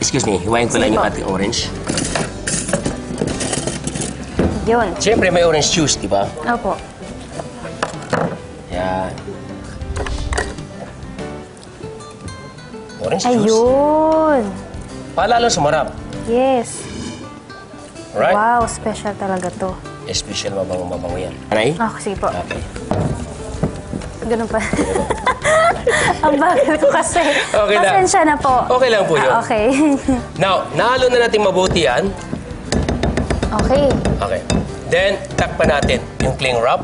Excuse me, hiwain ko lang yung ating orange. Yun. Siyempre, may orange juice, di ba? Opo. Yan. Orange juice. Ayun. Palalo sumarap. Yes. Alright? Wow, special talaga to. Special mabango yan. Anay? Sige po. Okay. Ganun pa. Ang bagal ko kasi. Okay lang. Pasensya na po. Okay lang po yun. Okay. Now, nahalo na natin mabuti yan. Okay. Okay. Then, takpan natin yung cling wrap.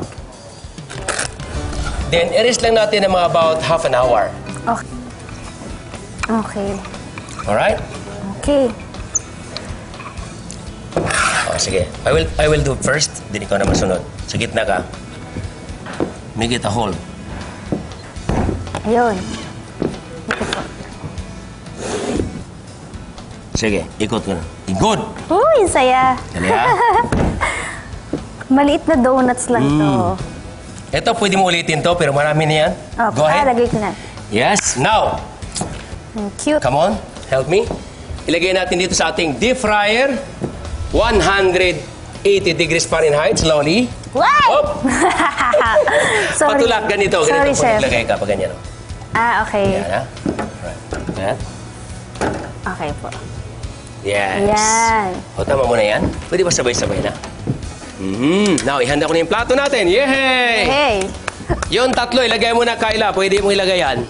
Then, i-rest lang natin ng mga about half an hour. Okay. Okay. Alright? Okay. Oh, sige. I will do first. Then ikaw na masunod. Sa gitna ka. Make it a hole. Ayun. Ito po. Sige, ikot ko na. Good! Uy, saya. Dali ha? Maliit na donuts lang to. Ito, pwede mo ulitin to, pero marami na yan. Opo. Go ahead. Lagay ko na. Yes. Now, Cute. come on. Help me. Ilagay natin dito sa ating deep fryer. 180 degrees Fahrenheit, slowly. What? Hop! Sorry. Patulak, ganito. Sorry, Ganito po chef. naglagay ka, pag ganyan. Okay. Yan, ha? Right. Yan. Okay po. Yes. Yan. O, tama mo na yan. Pwede ba sabay-sabay na? Now, ihanda ko na yung plato natin. Yay! Hey. Yung tatlo, ilagay mo na, Kayla. Pwede mo ilagay yan.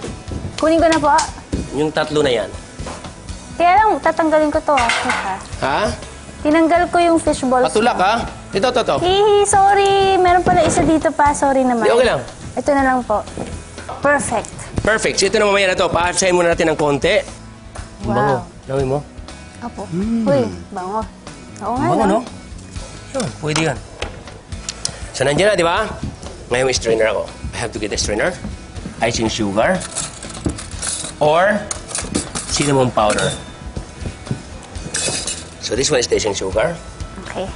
Kunin ko na po. Yung tatlo na yan. Kaya lang, tatanggalin ko to. Ha? Tinanggal ko yung fish balls. Patulak, ha? Ito. Hihi, sorry. Meron pala isa dito pa. Sorry naman. Okay lang. Ito na lang po. Perfect. Perfect. So, ito na mamaya na to. Paatsahin muna natin ng konti. Wow. Lawin mo. Apo. Uy, bango. Oo nga, Bango, no? no? Yun, pwede yan. So, nandiyan na, di ba? Ngayon may strainer ako. I have to get a strainer. Icing sugar. Or cinnamon powder. So, this one is the icing sugar. Okay.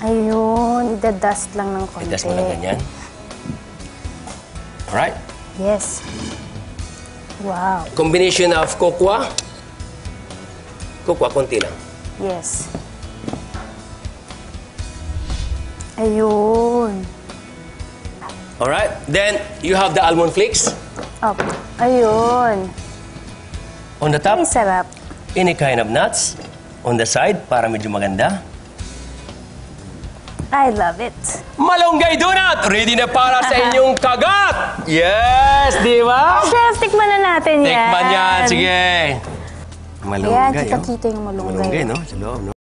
Ayun, idadust lang ng konti. I-dust mo lang ganyan. Alright. Yes. Wow. Combination of cocoa. Cocoa, konti lang. Yes. Ayun. Alright. Then, you have the almond flakes. Up. Ayun. On the top, Ay, sarap. any kind of nuts. On the side, para medyo maganda. I love it. Malunggay donut! Ready na para sa inyong kagat! Yes! Di ba? Chef, tikman na natin yan. Tikman yan. Sige. Ayan, Malunggay, oh. kita-kita yung malunggay. Malunggay, no? Sa loob, no?